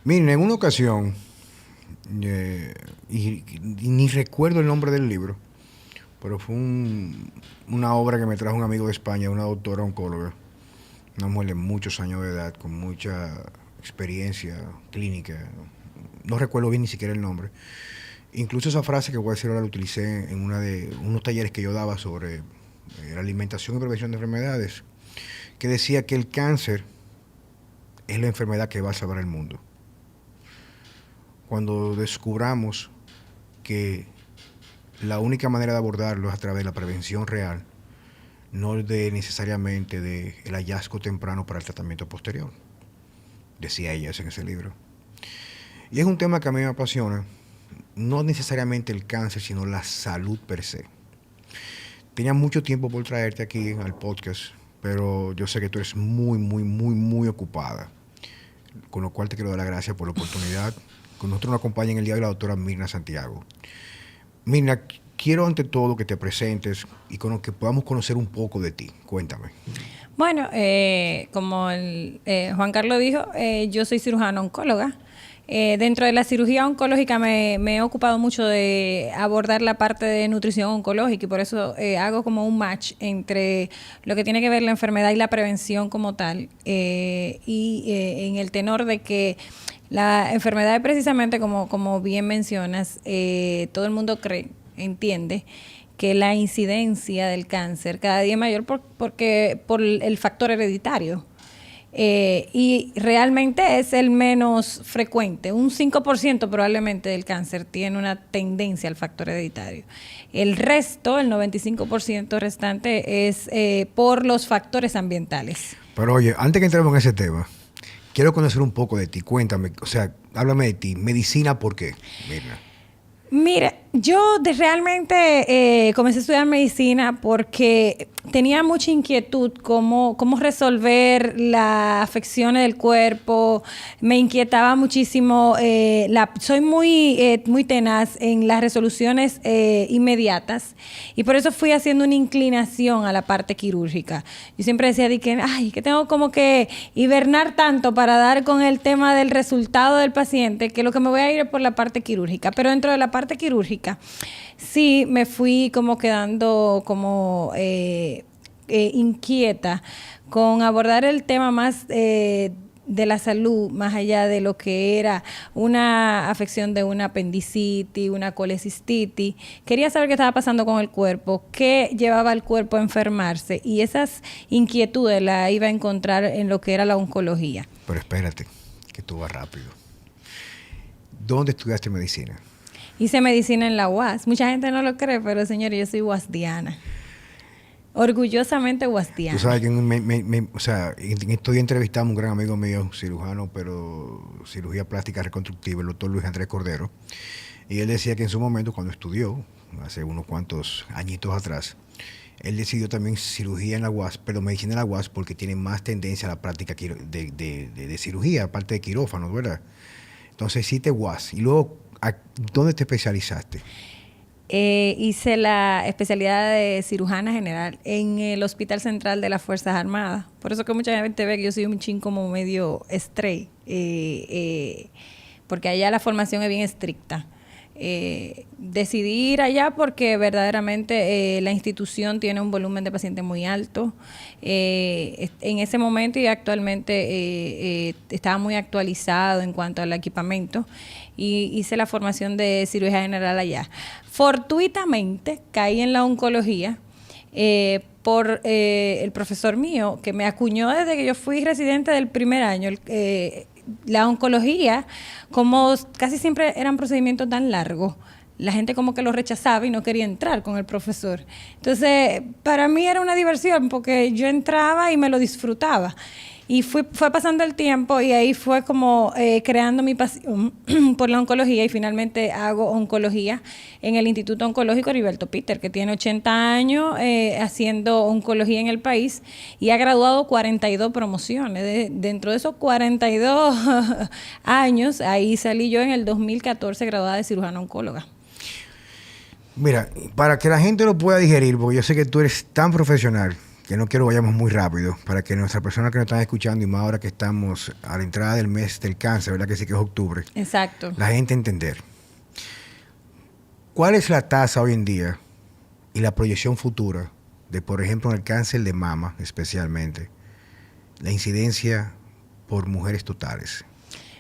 Miren, en una ocasión, y ni recuerdo el nombre del libro, pero fue una obra que me trajo un amigo de España, una doctora oncóloga, una mujer de muchos años de edad, con mucha experiencia clínica. No recuerdo bien ni siquiera el nombre. Incluso esa frase que voy a decir ahora la utilicé en unos talleres que yo daba sobre la alimentación y prevención de enfermedades, que decía que el cáncer es la enfermedad que va a salvar el mundo. Cuando descubramos que la única manera de abordarlo es a través de la prevención real, no necesariamente del hallazgo temprano para el tratamiento posterior, decía ella en ese libro. Y es un tema que a mí me apasiona, no necesariamente el cáncer, sino la salud per se. Tenía mucho tiempo por traerte aquí al podcast, pero yo sé que tú eres muy ocupada, con lo cual te quiero dar las gracias por la oportunidad. Con nosotros nos acompaña en el día de la doctora Mirna Santiago. Mirna, quiero ante todo que te presentes y que podamos conocer un poco de ti. Cuéntame. Bueno, como Juan Carlos dijo, yo soy cirujana oncóloga. Dentro de la cirugía oncológica me he ocupado mucho de abordar la parte de nutrición oncológica y por eso hago como un match entre lo que tiene que ver la enfermedad y la prevención como tal. En el tenor de que la enfermedad es precisamente como bien mencionas, todo el mundo entiende que la incidencia del cáncer cada día es mayor por el factor hereditario. Y realmente es el menos frecuente. Un 5% probablemente del cáncer tiene una tendencia al factor hereditario. El resto, el 95% restante, es por los factores ambientales. Pero oye, antes que entremos en ese tema, quiero conocer un poco de ti. Cuéntame, o sea, háblame de ti. Medicina, ¿por qué, Mirna? Mira, yo realmente comencé a estudiar medicina porque tenía mucha inquietud cómo resolver las afecciones del cuerpo. Me inquietaba muchísimo. Soy muy tenaz en las resoluciones inmediatas y por eso fui haciendo una inclinación a la parte quirúrgica. Yo siempre decía que tengo como que hibernar tanto para dar con el tema del resultado del paciente que lo que me voy a ir es por la parte quirúrgica. Pero dentro de la parte quirúrgica sí me fui como quedando como inquieta con abordar el tema más de la salud, más allá de lo que era una afección de una apendicitis, una colecistitis. Quería saber qué estaba pasando con el cuerpo, qué llevaba al cuerpo a enfermarse, y esas inquietudes las iba a encontrar en lo que era la oncología. Pero espérate, que tú vas rápido. ¿Dónde estudiaste medicina? Hice medicina en la UAS. Mucha gente no lo cree, pero señores, yo soy guasdiana. Orgullosamente guasdiana. Tú sabes que o sea, en estos días entrevistamos a un gran amigo mío, cirujano, pero cirugía plástica reconstructiva, el doctor Luis Andrés Cordero. Y él decía que en su momento, cuando estudió, hace unos cuantos añitos atrás, él decidió también cirugía en la UAS, pero medicina en la UAS porque tiene más tendencia a la práctica de cirugía, aparte de quirófanos, ¿verdad? Entonces hiciste UAS. Y luego, ¿dónde te especializaste? Hice la especialidad de cirujana general en el Hospital Central de las Fuerzas Armadas. Por eso que mucha gente ve que yo soy un chin como medio stray, porque allá la formación es bien estricta. Decidí ir allá porque verdaderamente la institución tiene un volumen de pacientes muy alto. En ese momento y actualmente estaba muy actualizado en cuanto al equipamiento y hice la formación de cirugía general allá. Fortuitamente caí en la oncología por el profesor mío que me acuñó desde que yo fui residente del primer año. La oncología, como casi siempre eran procedimientos tan largos, la gente como que lo rechazaba y no quería entrar con el profesor. Entonces, para mí era una diversión porque yo entraba y me lo disfrutaba. Y fue pasando el tiempo y ahí fue como creando mi pasión por la oncología y finalmente hago oncología en el Instituto Oncológico Heriberto Peter, que tiene 80 años haciendo oncología en el país y ha graduado 42 promociones. Dentro de esos 42 años, ahí salí yo en el 2014 graduada de cirujana oncóloga. Mira, para que la gente lo pueda digerir, porque yo sé que tú eres tan profesional, que no quiero vayamos muy rápido, para que nuestras personas que nos están escuchando, y más ahora que estamos a la entrada del mes del cáncer, ¿verdad que sí que es octubre? Exacto. La gente entender. ¿Cuál es la tasa hoy en día y la proyección futura de, por ejemplo, en el cáncer de mama especialmente, la incidencia por mujeres totales?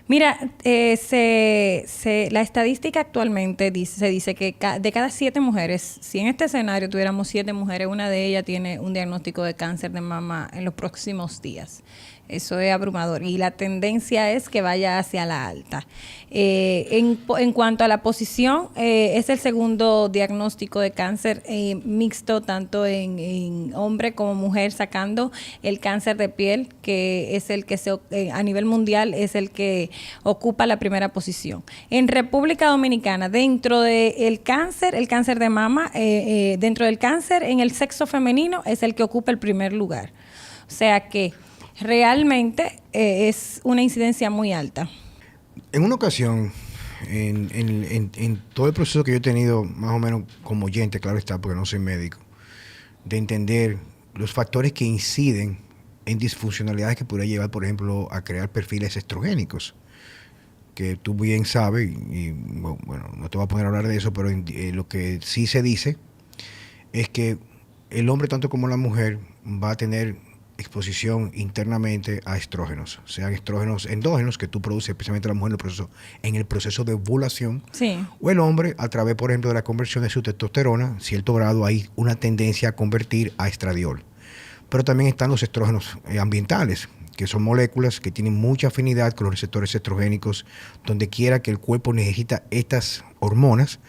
Mira, la estadística actualmente se dice que de cada 7 mujeres, si en este escenario tuviéramos 7 mujeres, una de ellas tiene un diagnóstico de cáncer de mama en los próximos días. Eso es abrumador y la tendencia es que vaya hacia la alta. En cuanto a la posición, es el segundo diagnóstico de cáncer mixto, tanto en hombre como mujer, sacando el cáncer de piel, que es el que a nivel mundial es el que ocupa la primera posición. En República Dominicana, dentro del cáncer, el cáncer de mama, dentro del cáncer en el sexo femenino es el que ocupa el primer lugar. O sea que realmente es una incidencia muy alta. En una ocasión, en todo el proceso que yo he tenido, más o menos como oyente, claro está, porque no soy médico, de entender los factores que inciden en disfuncionalidades que podría llevar, por ejemplo, a crear perfiles estrogénicos, que tú bien sabes, y bueno, no te voy a poner a hablar de eso, pero lo que sí se dice es que el hombre, tanto como la mujer, va a tener exposición internamente a estrógenos, sean estrógenos endógenos que tú produces, especialmente la mujer en el proceso de ovulación, sí, o el hombre a través, por ejemplo, de la conversión de su testosterona, cierto grado hay una tendencia a convertir a estradiol. Pero también están los estrógenos ambientales, que son moléculas que tienen mucha afinidad con los receptores estrogénicos, donde quiera que el cuerpo necesita estas hormonas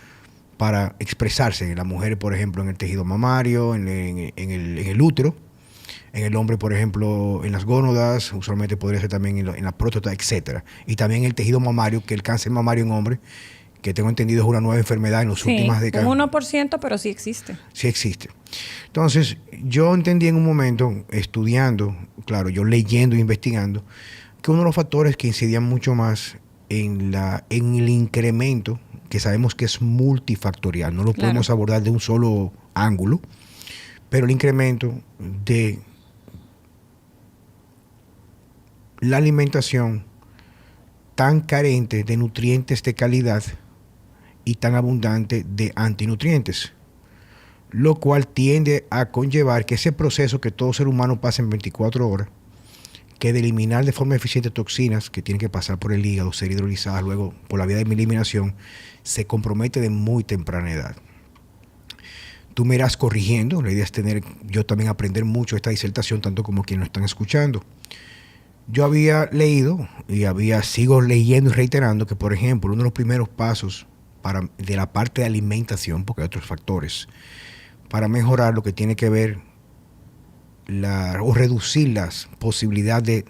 para expresarse. En la mujer, por ejemplo, en el tejido mamario, en el útero. En el hombre, por ejemplo, en las gónadas, usualmente podría ser también en la próstata, etcétera. Y también el tejido mamario, que el cáncer mamario en hombre, que tengo entendido es una nueva enfermedad en las últimas décadas. Un 1%, pero sí existe. Sí existe. Entonces, yo entendí en un momento, estudiando, claro, yo leyendo e investigando, que uno de los factores que incidían mucho más en el incremento, que sabemos que es multifactorial, no lo podemos abordar de un solo ángulo, pero el incremento de la alimentación tan carente de nutrientes de calidad y tan abundante de antinutrientes, lo cual tiende a conllevar que ese proceso que todo ser humano pasa en 24 horas, que de eliminar de forma eficiente toxinas que tienen que pasar por el hígado, ser hidrolizadas luego por la vía de eliminación, se compromete de muy temprana edad. Tú me irás corrigiendo, la idea es yo también aprender mucho esta disertación, tanto como quienes lo están escuchando. Yo había leído y sigo leyendo y reiterando que, por ejemplo, uno de los primeros pasos de la parte de alimentación, porque hay otros factores, para mejorar lo que tiene que ver o reducir las posibilidades de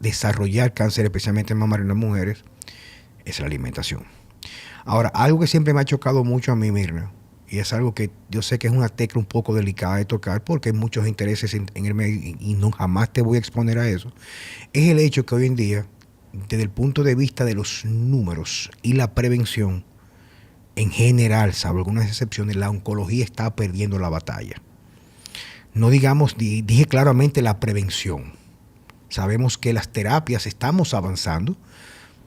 desarrollar cáncer, especialmente en mamario en las mujeres, es la alimentación. Ahora, algo que siempre me ha chocado mucho a mí, Mirna, y es algo que yo sé que es una tecla un poco delicada de tocar porque hay muchos intereses en el medio y no jamás te voy a exponer a eso, es el hecho que hoy en día, desde el punto de vista de los números y la prevención, en general, salvo algunas excepciones, la oncología está perdiendo la batalla. No digamos, dije claramente la prevención. Sabemos que las terapias estamos avanzando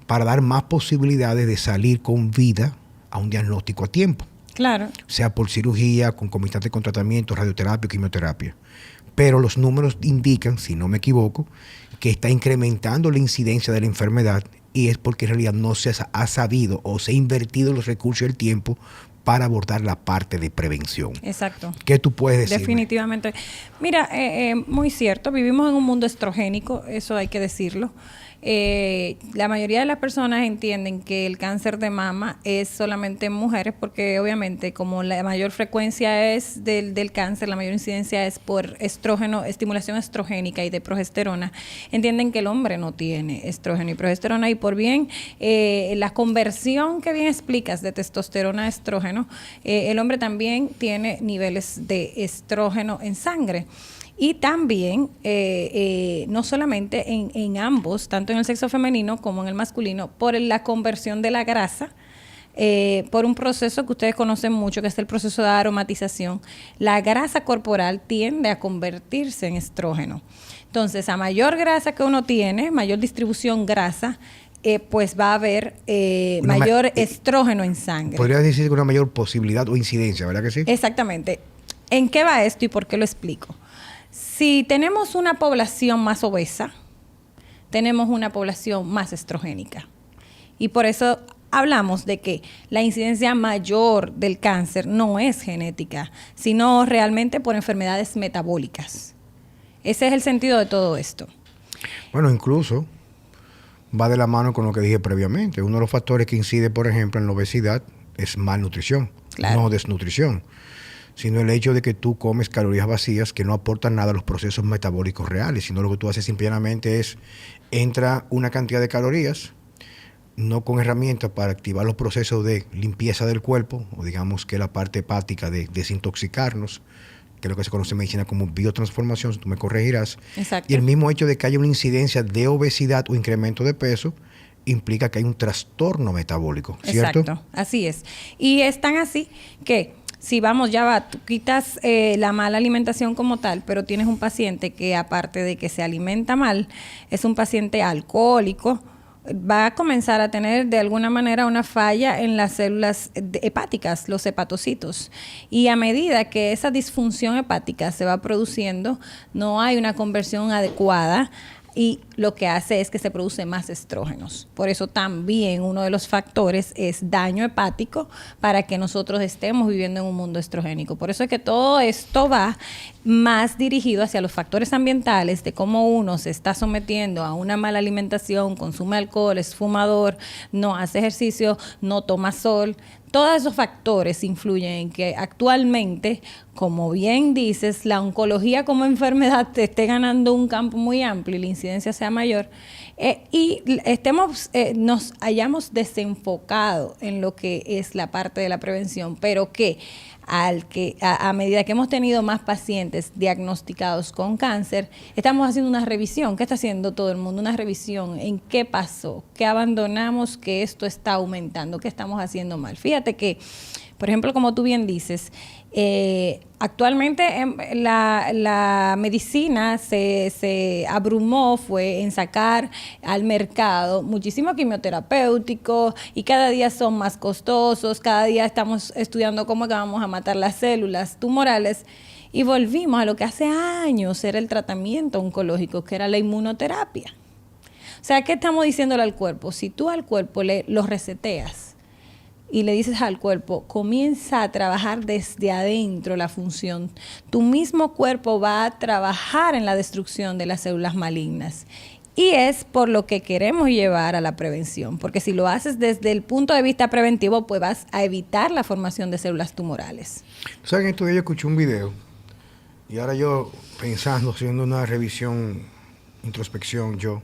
para dar más posibilidades de salir con vida a un diagnóstico a tiempo. Claro. Sea por cirugía, concomitante con tratamiento, radioterapia, quimioterapia. Pero los números indican, si no me equivoco, que está incrementando la incidencia de la enfermedad y es porque en realidad no se ha sabido o se ha invertido los recursos y el tiempo para abordar la parte de prevención. Exacto. ¿Qué tú puedes decir? Definitivamente. Mira, muy cierto, vivimos en un mundo estrogénico, eso hay que decirlo. La mayoría de las personas entienden que el cáncer de mama es solamente en mujeres porque obviamente como la mayor frecuencia es del cáncer, la mayor incidencia es por estrógeno, estimulación estrogénica y de progesterona, entienden que el hombre no tiene estrógeno y progesterona y por bien la conversión que bien explicas de testosterona a estrógeno, el hombre también tiene niveles de estrógeno en sangre. Y también, no solamente en ambos, tanto en el sexo femenino como en el masculino, por la conversión de la grasa por un proceso que ustedes conocen mucho, que es el proceso de aromatización, la grasa corporal tiende a convertirse en estrógeno. Entonces, a mayor grasa que uno tiene, mayor distribución grasa, pues va a haber mayor estrógeno en sangre. Podría decir que una mayor posibilidad o incidencia, ¿verdad que sí? Exactamente. ¿En qué va esto y por qué lo explico? Si tenemos una población más obesa, tenemos una población más estrogénica. Y por eso hablamos de que la incidencia mayor del cáncer no es genética, sino realmente por enfermedades metabólicas. Ese es el sentido de todo esto. Bueno, incluso va de la mano con lo que dije previamente. Uno de los factores que incide, por ejemplo, en la obesidad es malnutrición, claro, no desnutrición, sino el hecho de que tú comes calorías vacías que no aportan nada a los procesos metabólicos reales, sino lo que tú haces simplemente es, entra una cantidad de calorías, no con herramientas para activar los procesos de limpieza del cuerpo, o digamos que la parte hepática de desintoxicarnos, que es lo que se conoce en medicina como biotransformación, tú me corregirás. Exacto. Y el mismo hecho de que haya una incidencia de obesidad o incremento de peso implica que hay un trastorno metabólico, ¿cierto? Exacto, así es. Y es tan así que si vamos, ya va, tú quitas la mala alimentación como tal, pero tienes un paciente que aparte de que se alimenta mal, es un paciente alcohólico, va a comenzar a tener de alguna manera una falla en las células hepáticas, los hepatocitos. Y a medida que esa disfunción hepática se va produciendo, no hay una conversión adecuada y lo que hace es que se produce más estrógenos. Por eso también uno de los factores es daño hepático para que nosotros estemos viviendo en un mundo estrogénico. Por eso es que todo esto va más dirigido hacia los factores ambientales de cómo uno se está sometiendo a una mala alimentación, consume alcohol, es fumador, no hace ejercicio, no toma sol. Todos esos factores influyen en que actualmente, como bien dices, la oncología como enfermedad te esté ganando un campo muy amplio y la incidencia sea mayor, y nos hayamos desenfocado en lo que es la parte de la prevención, pero que a medida que hemos tenido más pacientes diagnosticados con cáncer, estamos haciendo una revisión. ¿Qué está haciendo todo el mundo? Una revisión en qué pasó, qué abandonamos, que esto está aumentando, qué estamos haciendo mal. Fíjate que, por ejemplo, como tú bien dices, actualmente la medicina se abrumó, fue en sacar al mercado muchísimo quimioterapéutico y cada día son más costosos, cada día estamos estudiando cómo que vamos a matar las células tumorales y volvimos a lo que hace años era el tratamiento oncológico, que era la inmunoterapia. O sea, ¿qué estamos diciéndole al cuerpo? Si tú al cuerpo lo reseteas, y le dices al cuerpo, comienza a trabajar desde adentro la función. Tu mismo cuerpo va a trabajar en la destrucción de las células malignas. Y es por lo que queremos llevar a la prevención. Porque si lo haces desde el punto de vista preventivo, pues vas a evitar la formación de células tumorales. ¿Tú sabes que estos días yo escuché un video? Y ahora yo, pensando, haciendo una revisión, introspección, yo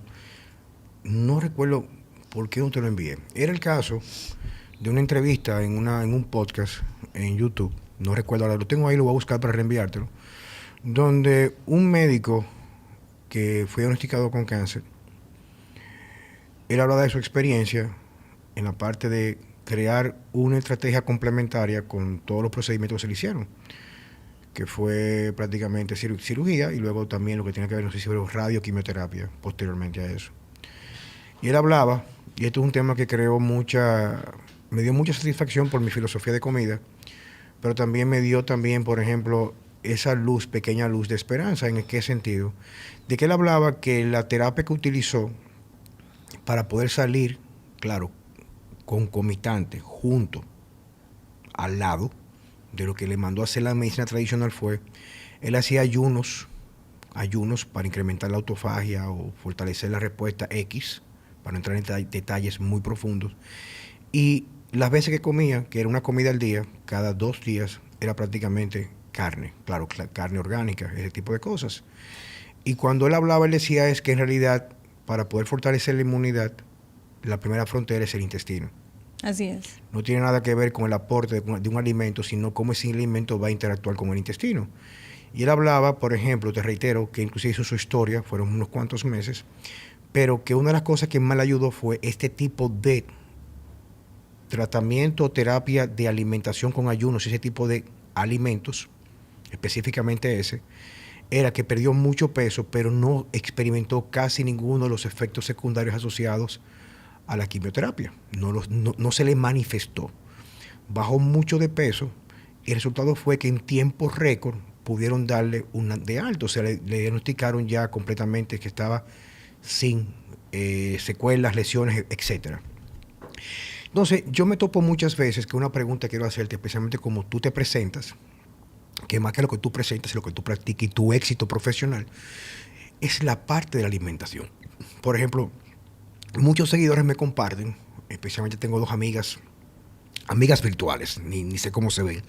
no recuerdo por qué no te lo envié. Era el caso de una entrevista en un podcast en YouTube, no recuerdo ahora, lo tengo ahí, lo voy a buscar para reenviártelo, donde un médico que fue diagnosticado con cáncer, él habla de su experiencia en la parte de crear una estrategia complementaria con todos los procedimientos que se le hicieron, que fue prácticamente cirugía y luego también lo que tiene que ver, no sé si fue radioquimioterapia posteriormente a eso. Y él hablaba, y esto es un tema que me dio mucha satisfacción por mi filosofía de comida, pero también me dio por ejemplo, esa pequeña luz de esperanza. ¿En qué sentido? De que él hablaba que la terapia que utilizó para poder salir, claro, concomitante, junto, al lado de lo que le mandó a hacer la medicina tradicional él hacía ayunos para incrementar la autofagia o fortalecer la respuesta X, para no entrar en detalles muy profundos. Y las veces que comía, que era una comida al día, cada 2 días, era prácticamente carne, claro, carne orgánica, ese tipo de cosas. Y cuando él hablaba, él decía es que en realidad, para poder fortalecer la inmunidad, la primera frontera es el intestino. Así es. No tiene nada que ver con el aporte de un alimento, sino cómo ese alimento va a interactuar con el intestino. Y él hablaba, por ejemplo, te reitero, que inclusive hizo su historia, fueron unos cuantos meses, pero que una de las cosas que más le ayudó fue este tipo de tratamiento o terapia de alimentación con ayunos, ese tipo de alimentos, específicamente ese, era que perdió mucho peso, pero no experimentó casi ninguno de los efectos secundarios asociados a la quimioterapia. No se le manifestó. Bajó mucho de peso y el resultado fue que en tiempo récord pudieron darle un de alto. O sea, le diagnosticaron ya completamente que estaba sin secuelas, lesiones, etcétera. Entonces, yo me topo muchas veces que una pregunta quiero hacerte, especialmente como tú te presentas, que más que lo que tú presentas, lo que tú practicas y tu éxito profesional, es la parte de la alimentación. Por ejemplo, muchos seguidores me comparten, especialmente tengo dos amigas virtuales, ni sé cómo se ven,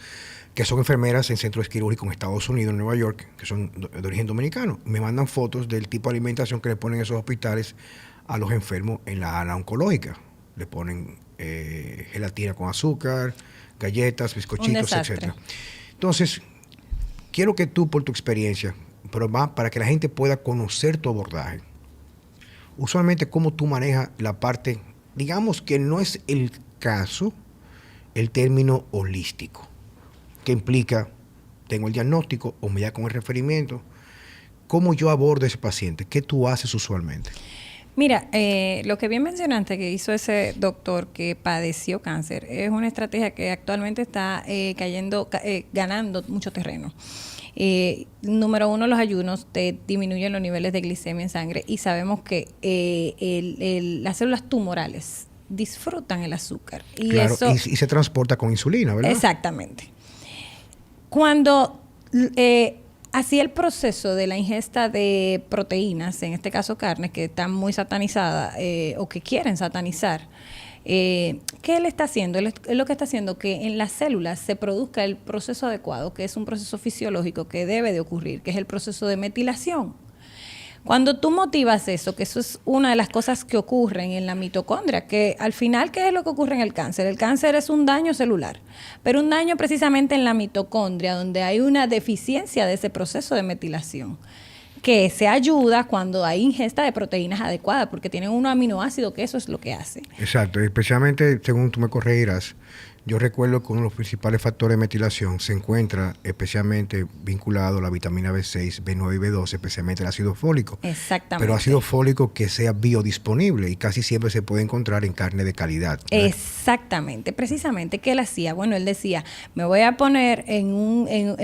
que son enfermeras en centros quirúrgicos en Estados Unidos, en Nueva York, que son de origen dominicano. Me mandan fotos del tipo de alimentación que le ponen en esos hospitales a los enfermos en la ala oncológica. Le ponen gelatina con azúcar, galletas, bizcochitos, etc. Entonces, quiero que tú, por tu experiencia, pero más para que la gente pueda conocer tu abordaje, usualmente cómo tú manejas la parte, digamos que no es el caso, el término holístico, que implica, tengo el diagnóstico o me da con el referimiento, ¿cómo yo abordo a ese paciente? ¿Qué tú haces usualmente? Mira, lo que bien mencionaste que hizo ese doctor que padeció cáncer es una estrategia que actualmente está ganando mucho terreno. Número uno, los ayunos te disminuyen los niveles de glicemia en sangre y sabemos que las células tumorales disfrutan el azúcar. Y claro, eso, y se transporta con insulina, ¿verdad? Exactamente. Cuando hacía el proceso de la ingesta de proteínas, en este caso carnes, que están muy satanizadas o que quieren satanizar, ¿qué él está haciendo? Él lo que está haciendo que en las células se produzca el proceso adecuado, que es un proceso fisiológico que debe de ocurrir, que es el proceso de metilación. Cuando tú motivas eso, que eso es una de las cosas que ocurren en la mitocondria, que al final, ¿qué es lo que ocurre en el cáncer? El cáncer es un daño celular, pero un daño precisamente en la mitocondria, donde hay una deficiencia de ese proceso de metilación, que se ayuda cuando hay ingesta de proteínas adecuadas, porque tienen un aminoácido que eso es lo que hace. Exacto, especialmente, según tú me corregirás, yo recuerdo que uno de los principales factores de metilación se encuentra especialmente vinculado a la vitamina B6, B9 y B12, especialmente el ácido fólico. Exactamente. Pero ácido fólico que sea biodisponible y casi siempre se puede encontrar en carne de calidad, ¿verdad? Exactamente, precisamente. ¿Qué él hacía? Bueno, él decía, me voy a poner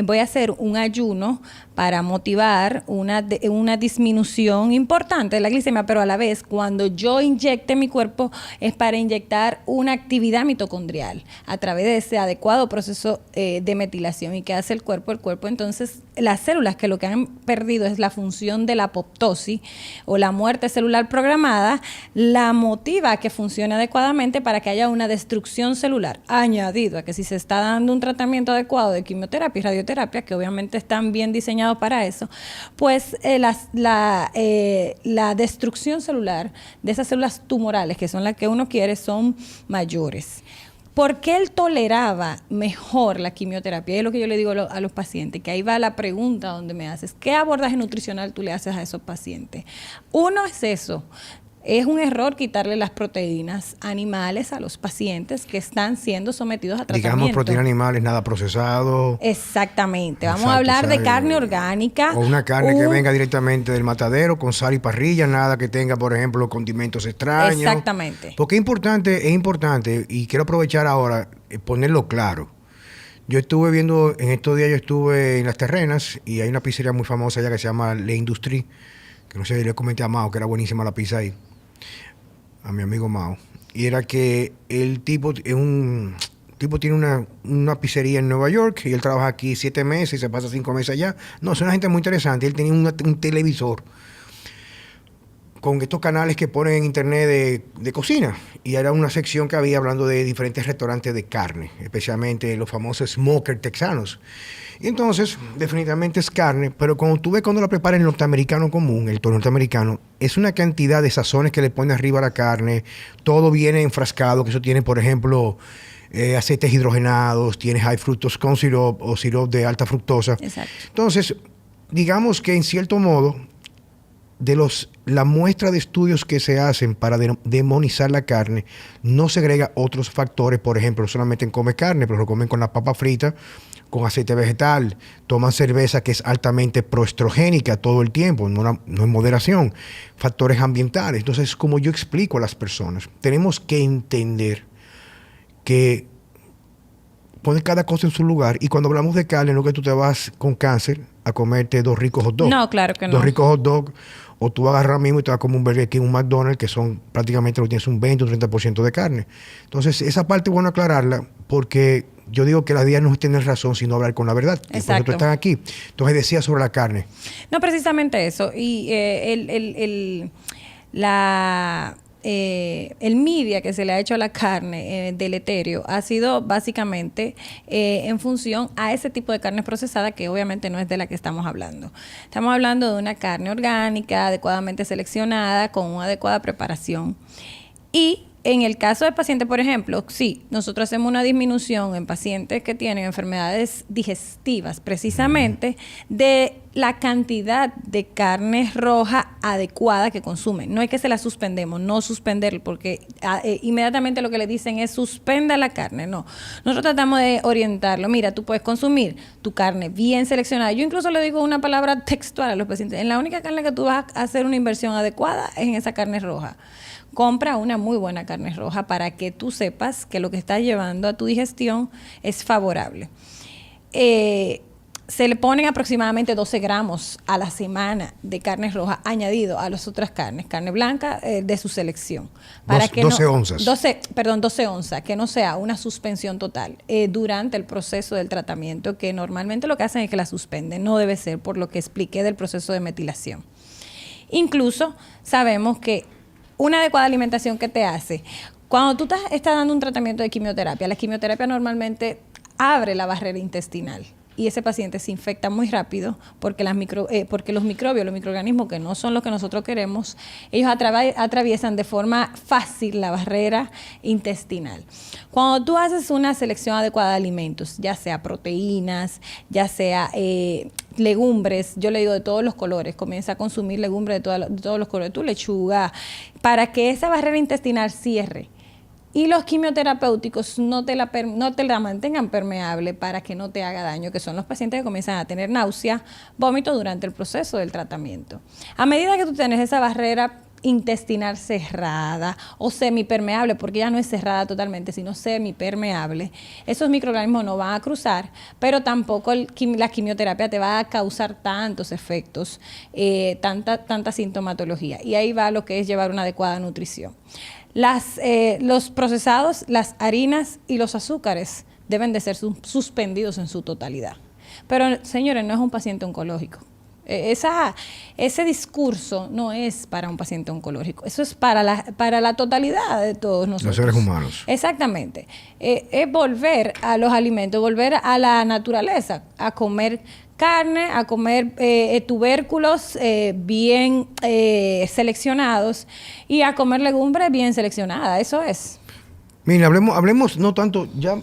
voy a hacer un ayuno para motivar una disminución importante de la glicemia, pero a la vez, cuando yo inyecte mi cuerpo, es para inyectar una actividad mitocondrial a través de ese adecuado proceso de metilación. ¿Y qué hace el cuerpo? El cuerpo, entonces, las células que lo que han perdido es la función de la apoptosis o la muerte celular programada, la motiva a que funcione adecuadamente para que haya una destrucción celular, añadido a que si se está dando un tratamiento adecuado de quimioterapia y radioterapia, que obviamente están bien diseñados para eso, pues la destrucción celular de esas células tumorales, que son las que uno quiere, son mayores. ¿Por qué él toleraba mejor la quimioterapia? Es lo que yo le digo a los pacientes, que ahí va la pregunta donde me haces, ¿qué abordaje nutricional tú le haces a esos pacientes? Uno es eso. Es un error quitarle las proteínas animales a los pacientes que están siendo sometidos a tratamiento. Digamos proteínas animales, nada procesado. Exactamente. Vamos a hablar de carne orgánica. O una carne que venga directamente del matadero, con sal y parrilla, nada que tenga, por ejemplo, condimentos extraños. Exactamente. Porque es importante, y quiero aprovechar ahora, ponerlo claro. Yo estuve viendo, en estos días yo estuve en Las Terrenas, y hay una pizzería muy famosa allá que se llama Le Industrie, que no sé, le comenté a Mao que era buenísima la pizza ahí, a mi amigo Mao, y era que el tipo tiene una pizzería en Nueva York y él trabaja aquí 7 meses y se pasa 5 meses allá. No, es una gente muy interesante. Él tenía un televisor con estos canales que ponen en internet de cocina, y era una sección que había hablando de diferentes restaurantes de carne, especialmente los famosos smoker texanos. Y entonces, definitivamente es carne, pero cuando la prepara el norteamericano común, el norteamericano, es una cantidad de sazones que le pone arriba a la carne, todo viene enfrascado, que eso tiene, por ejemplo, aceites hidrogenados, tiene high fructose corn syrup o sirope de alta fructosa. Exacto. Entonces, digamos que en cierto modo, la muestra de estudios que se hacen para demonizar la carne, no segrega otros factores. Por ejemplo, no solamente comen carne, pero lo comen con la papa frita, con aceite vegetal, toman cerveza que es altamente proestrogénica todo el tiempo, no en moderación, factores ambientales. Entonces, como yo explico a las personas, tenemos que entender que poner cada cosa en su lugar, y cuando hablamos de carne, no que tú te vas con cáncer a comerte 2 ricos hot dogs. No, claro que no. 2 ricos hot dogs, o tú agarras mismo y te vas a comer un Burger King, un McDonald's, que son prácticamente lo tienes un 20 o 30% de carne. Entonces, esa parte es bueno aclararla, porque yo digo que las días no es tener razón, sino hablar con la verdad. Exacto. Y por eso están aquí. Entonces, decía sobre la carne. No, precisamente eso. Y el media que se le ha hecho a la carne deleterio ha sido básicamente en función a ese tipo de carne procesada, que obviamente no es de la que estamos hablando. Estamos hablando de una carne orgánica, adecuadamente seleccionada, con una adecuada preparación. Y en el caso de pacientes, por ejemplo, sí, nosotros hacemos una disminución en pacientes que tienen enfermedades digestivas, precisamente de la cantidad de carne roja adecuada que consumen. No es que se la suspendemos, no suspenderlo, porque inmediatamente lo que le dicen es suspenda la carne. No, nosotros tratamos de orientarlo. Mira, tú puedes consumir tu carne bien seleccionada. Yo incluso le digo una palabra textual a los pacientes. En la única carne que tú vas a hacer una inversión adecuada es en esa carne roja. Compra una muy buena carne roja para que tú sepas que lo que estás llevando a tu digestión es favorable. Se le ponen aproximadamente 12 gramos a la semana de carne roja añadido a las otras carnes, carne blanca de su selección. Para 12 onzas. 12 onzas, que no sea una suspensión total durante el proceso del tratamiento, que normalmente lo que hacen es que la suspenden. No debe ser, por lo que expliqué del proceso de metilación. Incluso sabemos que una adecuada alimentación que te hace, cuando tú estás dando un tratamiento de quimioterapia, la quimioterapia normalmente abre la barrera intestinal y ese paciente se infecta muy rápido porque los microbios, los microorganismos que no son los que nosotros queremos, ellos atraviesan de forma fácil la barrera intestinal. Cuando tú haces una selección adecuada de alimentos, ya sea proteínas, ya sea legumbres, yo le digo de todos los colores, comienza a consumir legumbres de todos los colores, tu lechuga, para que esa barrera intestinal cierre. Y los quimioterapéuticos no te la mantengan permeable para que no te haga daño, que son los pacientes que comienzan a tener náusea, vómito durante el proceso del tratamiento. A medida que tú tienes esa barrera intestinal cerrada o semipermeable, porque ya no es cerrada totalmente, sino semipermeable, esos microorganismos no van a cruzar, pero tampoco la quimioterapia te va a causar tantos efectos, tanta sintomatología. Y ahí va lo que es llevar una adecuada nutrición. Los procesados, las harinas y los azúcares deben de ser suspendidos en su totalidad. Pero, señores, no es un paciente oncológico. Ese discurso no es para un paciente oncológico. Eso es para la totalidad de todos nosotros. Los seres humanos. Exactamente. Es volver a los alimentos, volver a la naturaleza, a comer carne, a comer tubérculos bien seleccionados y a comer legumbres bien seleccionadas. Eso es. Mira, hablemos no tanto ya.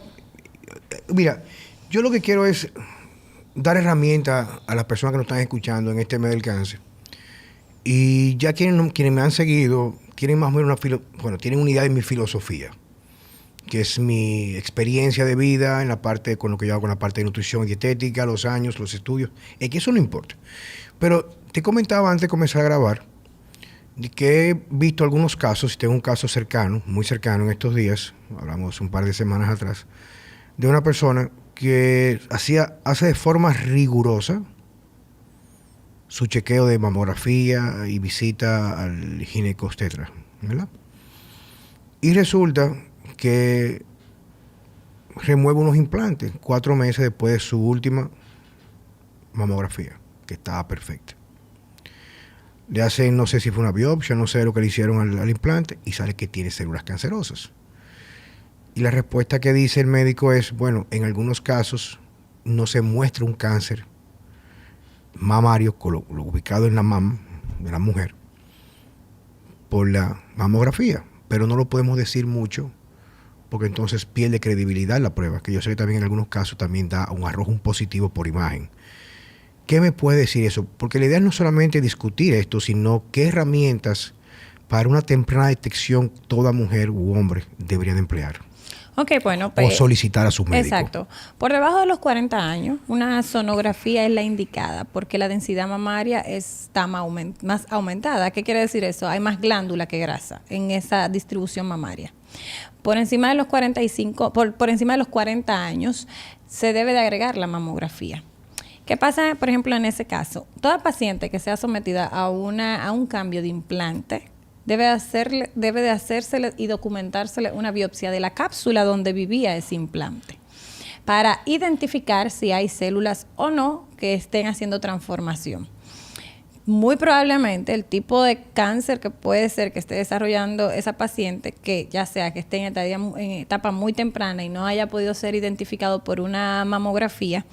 Mira, yo lo que quiero es dar herramientas a las personas que nos están escuchando en este mes del cáncer. Y ya quienes me han seguido tienen más o menos tienen una idea de mi filosofía, que es mi experiencia de vida en la parte, con lo que yo hago con la parte de nutrición y dietética, los años, los estudios, es que eso no importa. Pero te comentaba antes de comenzar a grabar, de que he visto algunos casos, y tengo un caso cercano, muy cercano en estos días, hablamos un par de semanas atrás, de una persona que hace de forma rigurosa su chequeo de mamografía y visita al ginecobstetra, ¿verdad? Y resulta que remueve unos implantes 4 meses después de su última mamografía, que estaba perfecta. Le hacen, no sé si fue una biopsia, no sé lo que le hicieron al implante, y sale que tiene células cancerosas. Y la respuesta que dice el médico es, bueno, en algunos casos no se muestra un cáncer mamario lo ubicado en la mama de la mujer por la mamografía, pero no lo podemos decir mucho porque entonces pierde credibilidad la prueba, que yo sé que también en algunos casos también da un positivo por imagen. ¿Qué me puede decir eso? Porque la idea no es solamente discutir esto, sino qué herramientas para una temprana detección toda mujer u hombre debería de emplear. Ok, bueno, o solicitar a sus médicos. Exacto. Por debajo de los 40 años, una sonografía es la indicada porque la densidad mamaria está más aumentada. ¿Qué quiere decir eso? Hay más glándula que grasa en esa distribución mamaria. Por encima de los 45, por encima de los 40 años, se debe de agregar la mamografía. ¿Qué pasa, por ejemplo, en ese caso? Toda paciente que sea sometida a un cambio de implante debe de hacérsele y documentársele una biopsia de la cápsula donde vivía ese implante para identificar si hay células o no que estén haciendo transformación. Muy probablemente el tipo de cáncer que puede ser que esté desarrollando esa paciente, que ya sea que esté en etapa muy temprana y no haya podido ser identificado por una mamografía,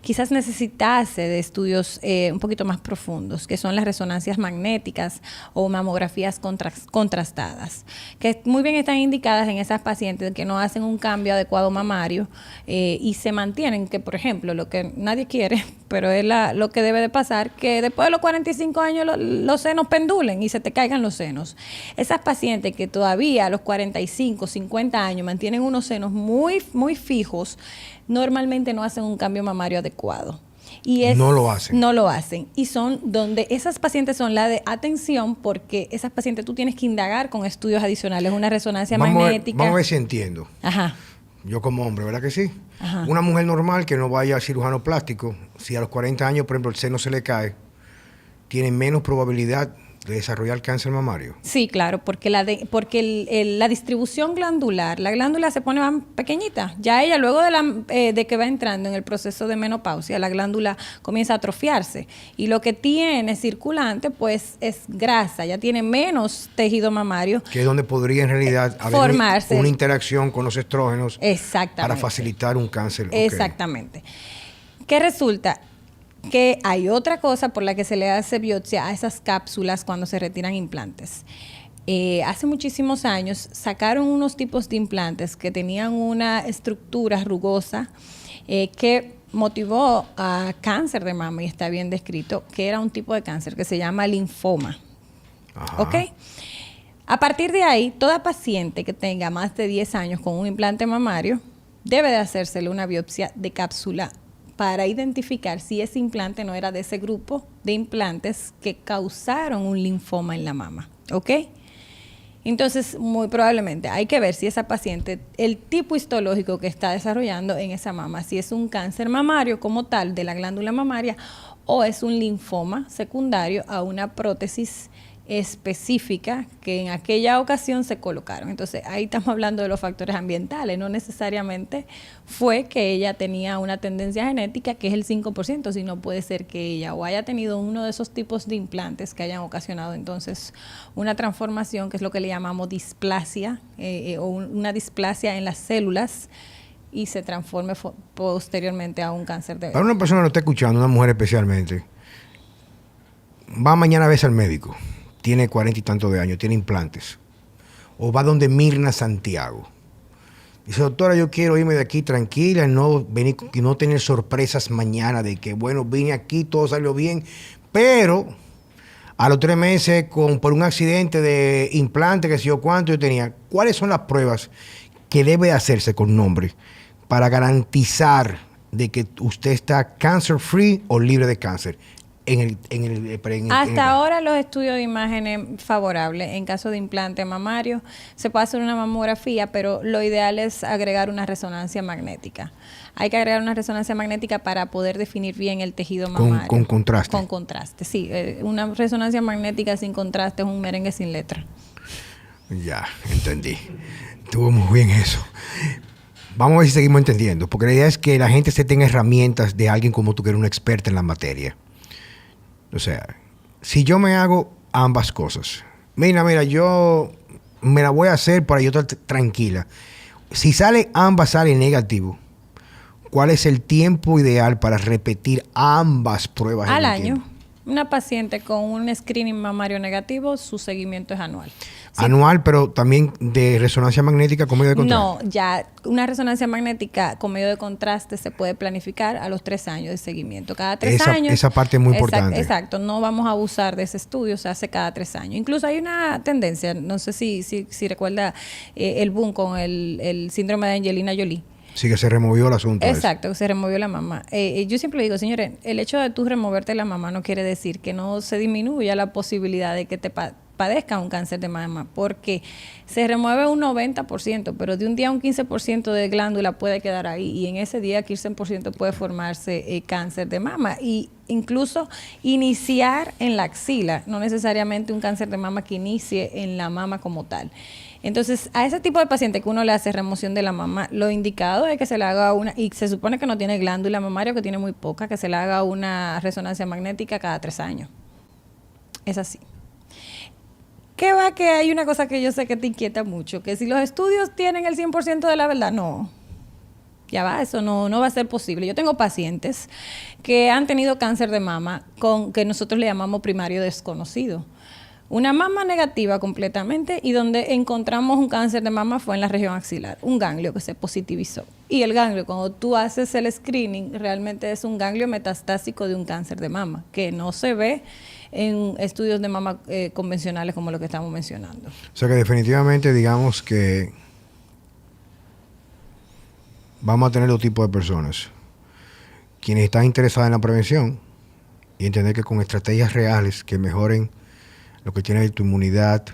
quizás necesitase de estudios un poquito más profundos, que son las resonancias magnéticas o mamografías contrastadas, que muy bien están indicadas en esas pacientes que no hacen un cambio adecuado mamario y se mantienen, que por ejemplo, lo que nadie quiere, pero es lo que debe de pasar, que después de los 45 años los senos pendulen y se te caigan los senos. Esas pacientes que todavía a los 45, 50 años mantienen unos senos muy, muy fijos, normalmente no hacen un cambio mamario adecuado. No lo hacen. No lo hacen. Y son donde esas pacientes son la de atención, porque esas pacientes tú tienes que indagar con estudios adicionales, una resonancia magnética. Vamos a ver si entiendo. Ajá. Yo como hombre, ¿verdad que sí? Ajá. Una mujer normal que no vaya al cirujano plástico, si a los 40 años, por ejemplo, el seno se le cae, tiene menos probabilidad de desarrollar cáncer mamario. Sí, claro, porque la distribución glandular, la glándula se pone más pequeñita. Ya ella, luego de que va entrando en el proceso de menopausia, la glándula comienza a atrofiarse. Y lo que tiene circulante, pues, es grasa. Ya tiene menos tejido mamario. Que es donde podría, en realidad, formarse haber una interacción con los estrógenos. Exactamente. Para facilitar un cáncer. Exactamente. Okay. ¿Qué resulta? Que hay otra cosa por la que se le hace biopsia a esas cápsulas cuando se retiran implantes. Hace muchísimos años sacaron unos tipos de implantes que tenían una estructura rugosa que motivó a cáncer de mama, y está bien descrito, que era un tipo de cáncer que se llama linfoma. Ajá. ¿Ok? A partir de ahí, toda paciente que tenga más de 10 años con un implante mamario debe de hacérsele una biopsia de cápsula para identificar si ese implante no era de ese grupo de implantes que causaron un linfoma en la mama, ¿ok? Entonces, muy probablemente hay que ver si esa paciente, el tipo histológico que está desarrollando en esa mama, si es un cáncer mamario como tal de la glándula mamaria o es un linfoma secundario a una prótesis específica que en aquella ocasión se colocaron. Entonces, ahí estamos hablando de los factores ambientales. No necesariamente fue que ella tenía una tendencia genética que es el 5%, sino puede ser que ella o haya tenido uno de esos tipos de implantes que hayan ocasionado entonces una transformación, que es lo que le llamamos displasia, o una displasia en las células, y se transforme posteriormente a un cáncer de... Para una persona que lo está escuchando, una mujer especialmente, va mañana a verse al médico, tiene 40 y tantos de años, tiene implantes, o va donde Mirna Santiago. Dice, doctora, yo quiero irme de aquí tranquila, no venir y no tener sorpresas mañana de que, bueno, vine aquí, todo salió bien, pero a los 3 meses, por un accidente de implante, que sé yo cuánto yo tenía, ¿cuáles son las pruebas que debe hacerse con nombre para garantizar de que usted está cancer free o libre de cáncer? Hasta ahora los estudios de imágenes favorables. En caso de implante mamario se puede hacer una mamografía, pero lo ideal es agregar una resonancia magnética. Hay que agregar una resonancia magnética para poder definir bien el tejido mamario. Con contraste. Con contraste, sí. Una resonancia magnética sin contraste es un merengue sin letra. Ya, entendí. Estuvo muy bien eso. Vamos a ver si seguimos entendiendo, porque la idea es que la gente se tenga herramientas de alguien como tú, que eres una experta en la materia. O sea, si yo me hago ambas cosas, mira, yo me la voy a hacer para yo estar tranquila. Si ambas salen negativo, ¿cuál es el tiempo ideal para repetir ambas pruebas? Al año. Una paciente con un screening mamario negativo, su seguimiento es anual. Sí. Anual, pero también de resonancia magnética con medio de contraste. No, ya una resonancia magnética con medio de contraste se puede planificar a los 3 años de seguimiento. Cada 3 años. Esa parte es muy importante. Exacto, no vamos a abusar de ese estudio, se hace cada 3 años. Incluso hay una tendencia, no sé si recuerda el boom con el síndrome de Angelina Jolie. Sí, que se removió el asunto. Exacto, se removió la mama. Yo siempre digo, señores, el hecho de tú removerte la mama no quiere decir que no se disminuya la posibilidad de que te padezca un cáncer de mama, porque se remueve un 90%, pero de un día un 15% de glándula puede quedar ahí, y en ese día 15% puede formarse cáncer de mama, y incluso iniciar en la axila, no necesariamente un cáncer de mama que inicie en la mama como tal. Entonces, a ese tipo de paciente que uno le hace remoción de la mama, lo indicado es que se le haga una, y se supone que no tiene glándula mamaria, que tiene muy poca, que se le haga una resonancia magnética cada 3 años. Es así. ¿Qué va? Que hay una cosa que yo sé que te inquieta mucho, que si los estudios tienen el 100% de la verdad, no. Ya va, eso no va a ser posible. Yo tengo pacientes que han tenido cáncer de mama con que nosotros le llamamos primario desconocido. Una mama negativa completamente, y donde encontramos un cáncer de mama fue en la región axilar, un ganglio que se positivizó. Y el ganglio, cuando tú haces el screening, realmente es un ganglio metastásico de un cáncer de mama, que no se ve en estudios de mama convencionales como lo que estamos mencionando. O sea que definitivamente digamos que vamos a tener dos tipos de personas. Quienes están interesadas en la prevención y entender que con estrategias reales que mejoren lo que tiene tu inmunidad,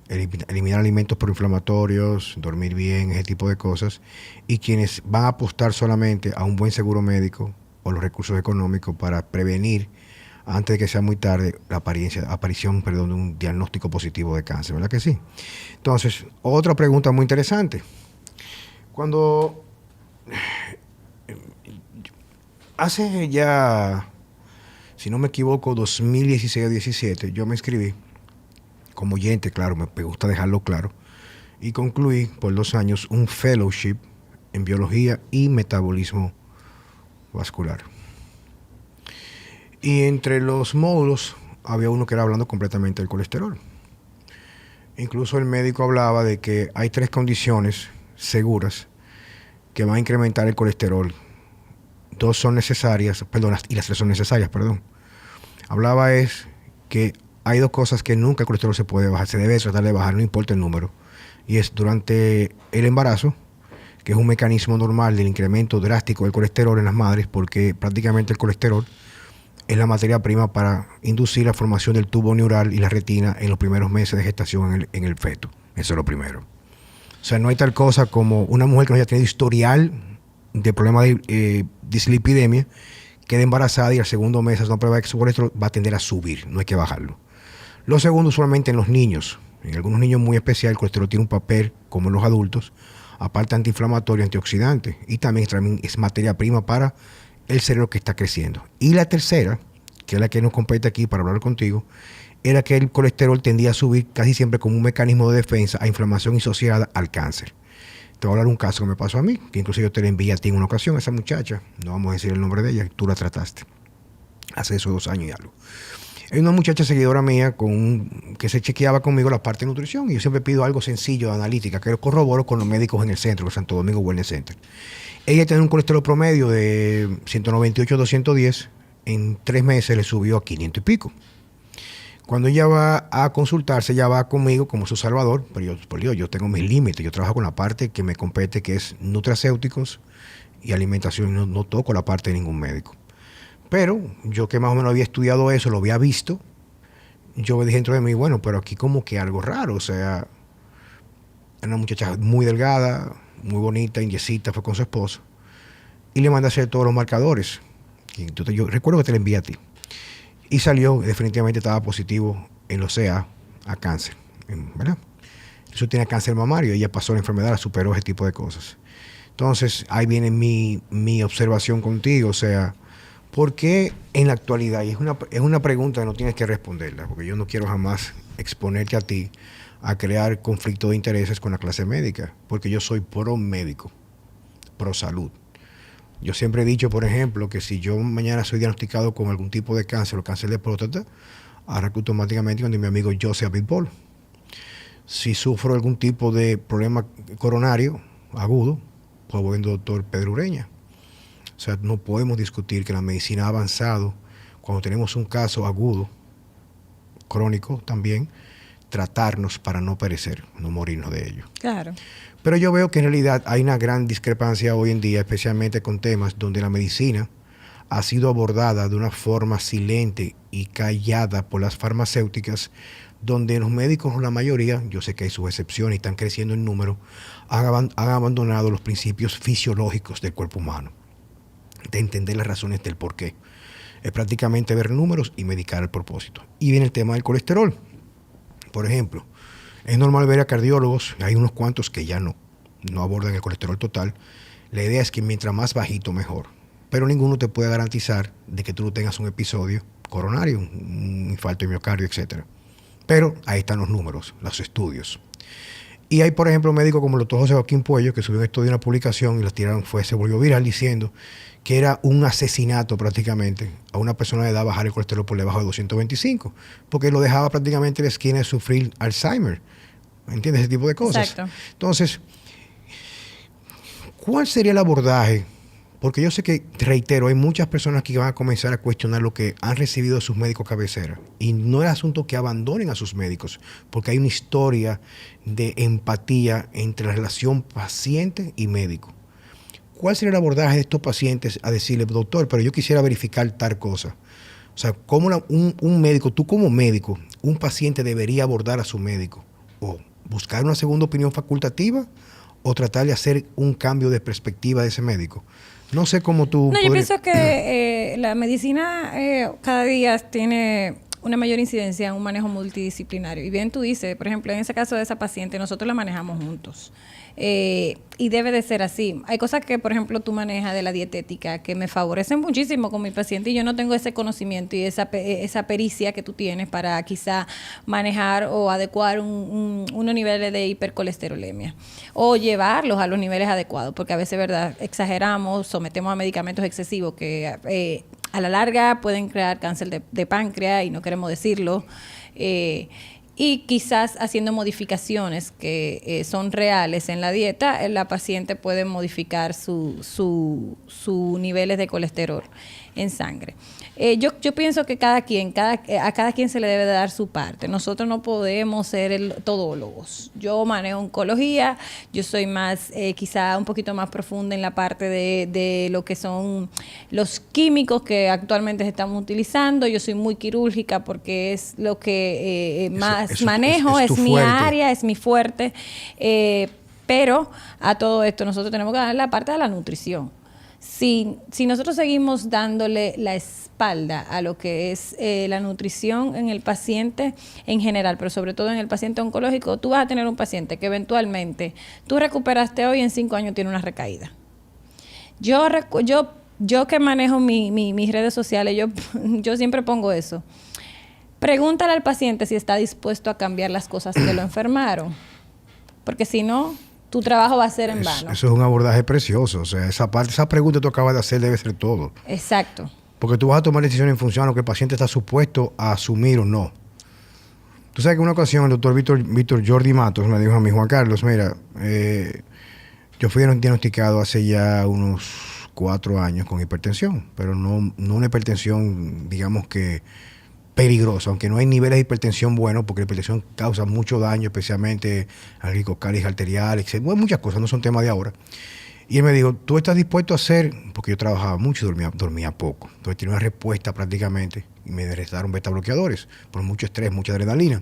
eliminar alimentos proinflamatorios, dormir bien, ese tipo de cosas, y quienes van a apostar solamente a un buen seguro médico o los recursos económicos para prevenir antes de que sea muy tarde la aparición de un diagnóstico positivo de cáncer, ¿verdad que sí? Entonces, otra pregunta muy interesante. Cuando hace ya, si no me equivoco, 2016 o 2017, yo me inscribí como oyente, claro, me gusta dejarlo claro, y concluí por 2 años un fellowship en biología y metabolismo vascular. Y entre los módulos había uno que era hablando completamente del colesterol. Incluso el médico hablaba de que hay 3 condiciones seguras que van a incrementar el colesterol. 2 son necesarias, y las 3 son necesarias, Hablaba es que hay 2 cosas que nunca el colesterol se puede bajar, se debe tratar de bajar, no importa el número. Y es durante el embarazo, que es un mecanismo normal del incremento drástico del colesterol en las madres, porque prácticamente el colesterol es la materia prima para inducir la formación del tubo neural y la retina en los primeros meses de gestación en el feto. Eso es lo primero. O sea, no hay tal cosa como una mujer que no haya tenido historial de problemas de dislipidemia, quede embarazada y al segundo mes hace una prueba de que su colesterol va a tender a subir, no hay que bajarlo. Lo segundo, usualmente en los niños. En algunos niños muy especial, el colesterol tiene un papel, como en los adultos, aparte antiinflamatorio, antioxidante, y también es materia prima para el cerebro que está creciendo. Y la tercera, que es la que nos compete aquí para hablar contigo, era que el colesterol tendía a subir casi siempre como un mecanismo de defensa a inflamación asociada al cáncer. Te voy a hablar de un caso que me pasó a mí, que incluso yo te la envié a ti en una ocasión, esa muchacha, no vamos a decir el nombre de ella, tú la trataste hace esos 2 años y algo. Hay una muchacha seguidora mía que se chequeaba conmigo la parte de nutrición, y yo siempre pido algo sencillo de analítica, que lo corroboro con los médicos en el centro, el Santo Domingo Wellness Center. Ella tenía un colesterol promedio de 198-210, en 3 meses le subió a 500 y pico. Cuando ella va a consultarse, ella va conmigo como su salvador, pero yo tengo mis límites, yo trabajo con la parte que me compete, que es nutracéuticos y alimentación, no toco la parte de ningún médico. Pero yo, que más o menos había estudiado eso, lo había visto, yo me dije dentro de mí, bueno, pero aquí como que algo raro, o sea, era una muchacha muy delgada, muy bonita, indiecita, fue con su esposo, y le mandé a hacer todos los marcadores. Y entonces yo recuerdo que te la envié a ti. Y salió, definitivamente estaba positivo en los CA a cáncer, ¿verdad? Eso tiene cáncer mamario, ella pasó la enfermedad, la superó, ese tipo de cosas. Entonces, ahí viene mi observación contigo, o sea, ¿por qué en la actualidad? Y es una pregunta que no tienes que responderla, porque yo no quiero jamás exponerte a ti a crear conflicto de intereses con la clase médica, porque yo soy pro médico, pro salud. Yo siempre he dicho, por ejemplo, que si yo mañana soy diagnosticado con algún tipo de cáncer o cáncer de próstata, arranco automáticamente con mi amigo Joseph Bitbol. Si sufro algún tipo de problema coronario agudo, pues voy al doctor Pedro Ureña. O sea, no podemos discutir que la medicina ha avanzado cuando tenemos un caso agudo, crónico también, tratarnos para no perecer, no morirnos de ello. Claro. Pero yo veo que en realidad hay una gran discrepancia hoy en día, especialmente con temas donde la medicina ha sido abordada de una forma silente y callada por las farmacéuticas, donde los médicos, la mayoría, yo sé que hay sus excepciones y están creciendo en número, han abandonado los principios fisiológicos del cuerpo humano, de entender las razones del porqué. Es prácticamente ver números y medicar al propósito. Y viene el tema del colesterol. Por ejemplo, es normal ver a cardiólogos, hay unos cuantos que ya no abordan el colesterol total. La idea es que mientras más bajito, mejor. Pero ninguno te puede garantizar de que tú no tengas un episodio coronario, un infarto de miocardio, etc. Pero ahí están los números, los estudios. Y hay, por ejemplo, médicos como el doctor José Joaquín Puello, que subió un estudio en una publicación y los tiraron, se volvió viral diciendo que era un asesinato prácticamente a una persona de edad bajar el colesterol por debajo de 225, porque lo dejaba prácticamente en la esquina de sufrir Alzheimer. ¿Entiendes? Ese tipo de cosas. Exacto. Entonces, ¿cuál sería el abordaje? Porque yo sé que, reitero, hay muchas personas que van a comenzar a cuestionar lo que han recibido de sus médicos cabecera. Y no es asunto que abandonen a sus médicos, porque hay una historia de empatía entre la relación paciente y médico. ¿Cuál sería el abordaje de estos pacientes a decirle, doctor, pero yo quisiera verificar tal cosa? O sea, ¿cómo un médico, tú como médico, un paciente debería abordar a su médico? ¿O buscar una segunda opinión facultativa? ¿O tratar de hacer un cambio de perspectiva de ese médico? No sé cómo tú... No, yo pienso que la medicina cada día tiene una mayor incidencia en un manejo multidisciplinario. Y bien tú dices, por ejemplo, en ese caso de esa paciente, nosotros la manejamos juntos. Y debe de ser así. Hay cosas que, por ejemplo, tú manejas de la dietética que me favorecen muchísimo con mi paciente y yo no tengo ese conocimiento y esa pericia que tú tienes para quizá manejar o adecuar unos niveles de hipercolesterolemia o llevarlos a los niveles adecuados, porque a veces, ¿verdad?, exageramos, sometemos a medicamentos excesivos que a la larga pueden crear cáncer de páncreas y no queremos decirlo. Y quizás haciendo modificaciones que son reales en la dieta, la paciente puede modificar sus niveles de colesterol en sangre. Yo pienso que a cada quien se le debe dar su parte. Nosotros no podemos ser todólogos. Yo manejo oncología, yo soy más, quizá un poquito más profunda en la parte de lo que son los químicos que actualmente estamos utilizando. Yo soy muy quirúrgica porque es lo que más manejo, es mi área, es mi fuerte. Pero a todo esto nosotros tenemos que dar la parte de la nutrición. Si nosotros seguimos dándole la espalda a lo que es la nutrición en el paciente en general, pero sobre todo en el paciente oncológico, tú vas a tener un paciente que eventualmente tú recuperaste hoy y en 5 años tiene una recaída. Yo que manejo mis redes sociales, yo siempre pongo eso. Pregúntale al paciente si está dispuesto a cambiar las cosas que lo enfermaron, porque si no, tu trabajo va a ser en vano. Eso es un abordaje precioso. O sea, esa pregunta que tú acabas de hacer debe ser todo. Exacto. Porque tú vas a tomar decisiones en función a lo que el paciente está supuesto a asumir o no. Tú sabes que en una ocasión el doctor Víctor Jordi Matos me dijo a mí, Juan Carlos, mira, yo fui diagnosticado hace ya unos 4 años con hipertensión, pero no una hipertensión, digamos que peligrosa, aunque no hay niveles de hipertensión buenos, porque la hipertensión causa mucho daño, especialmente al glicocálice arterial, etc. Bueno, muchas cosas, no son temas de ahora. Y él me dijo, ¿tú estás dispuesto a hacer? Porque yo trabajaba mucho y dormía poco. Entonces tenía una respuesta prácticamente y me restaron beta bloqueadores por mucho estrés, mucha adrenalina.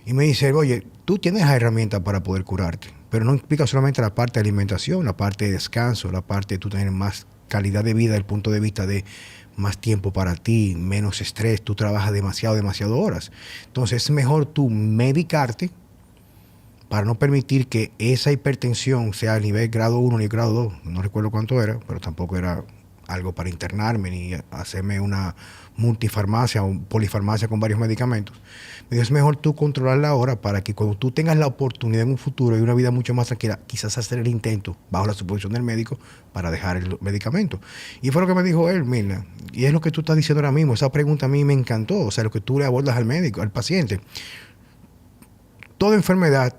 Y me dice, oye, tú tienes las herramientas para poder curarte, pero no implica solamente la parte de alimentación, la parte de descanso, la parte de tú tener más calidad de vida desde el punto de vista de más tiempo para ti, menos estrés, tú trabajas demasiado horas. Entonces es mejor tú medicarte para no permitir que esa hipertensión sea a nivel grado 1 ni grado 2, no recuerdo cuánto era, pero tampoco era algo para internarme ni hacerme una multifarmacia o polifarmacia con varios medicamentos. Me dijo, es mejor tú controlarla ahora para que cuando tú tengas la oportunidad en un futuro y una vida mucho más tranquila, quizás hacer el intento bajo la supervisión del médico para dejar el medicamento. Y fue lo que me dijo él, Mirna. Y es lo que tú estás diciendo ahora mismo. Esa pregunta a mí me encantó. O sea, lo que tú le abordas al médico, al paciente. Toda enfermedad,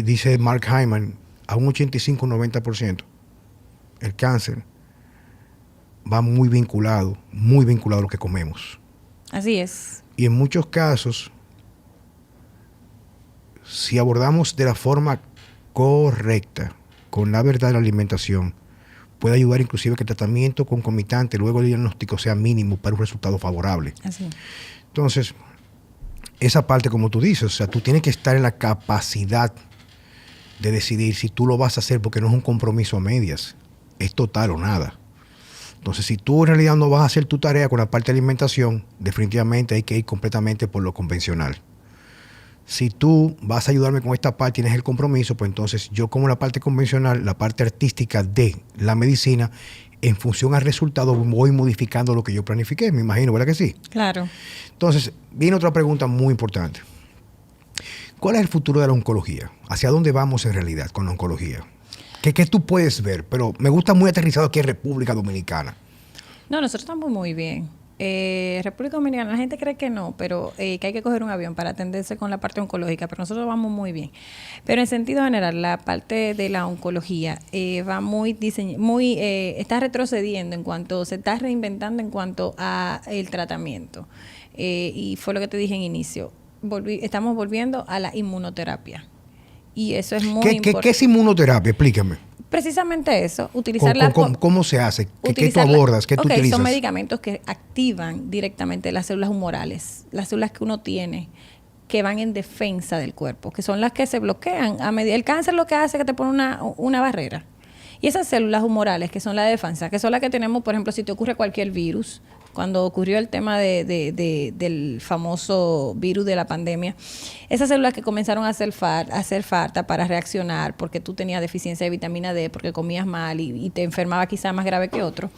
dice Mark Hyman, a un 85-90%, el cáncer va muy vinculado a lo que comemos. Así es. Y en muchos casos, si abordamos de la forma correcta, con la verdad de la alimentación, puede ayudar inclusive a que el tratamiento concomitante, luego el diagnóstico, sea mínimo para un resultado favorable. Así. Entonces, esa parte, como tú dices, o sea, tú tienes que estar en la capacidad de decidir si tú lo vas a hacer, porque no es un compromiso a medias, es total o nada. Entonces, si tú en realidad no vas a hacer tu tarea con la parte de alimentación, definitivamente hay que ir completamente por lo convencional. Si tú vas a ayudarme con esta parte, tienes el compromiso, pues entonces yo como la parte convencional, la parte artística de la medicina, en función al resultado voy modificando lo que yo planifiqué, me imagino, ¿verdad que sí? Claro. Entonces, viene otra pregunta muy importante. ¿Cuál es el futuro de la oncología? ¿Hacia dónde vamos en realidad con la oncología? ¿Qué tú puedes ver? Pero me gusta muy aterrizado aquí en República Dominicana. No, nosotros estamos muy bien. República Dominicana, la gente cree que no, pero que hay que coger un avión para atenderse con la parte oncológica, pero nosotros vamos muy bien. Pero en sentido general, la parte de la oncología va está retrocediendo se está reinventando en cuanto a el tratamiento. Y fue lo que te dije en inicio, estamos volviendo a la inmunoterapia. Y eso es muy importante. ¿Qué es inmunoterapia? Explícame. Precisamente eso, utilizar ¿Cómo se hace? ¿Qué tú abordas? ¿Qué tú utilizas? Son medicamentos que activan directamente las células humorales, las células que uno tiene, que van en defensa del cuerpo, que son las que se bloquean. El cáncer lo que hace es que te pone una barrera. Y esas células humorales, que son la defensa, que son las que tenemos, por ejemplo, si te ocurre cualquier virus, cuando ocurrió el tema del famoso virus de la pandemia, esas células que comenzaron a hacer falta para reaccionar porque tú tenías deficiencia de vitamina D, porque comías mal y te enfermaba quizás más grave que otro,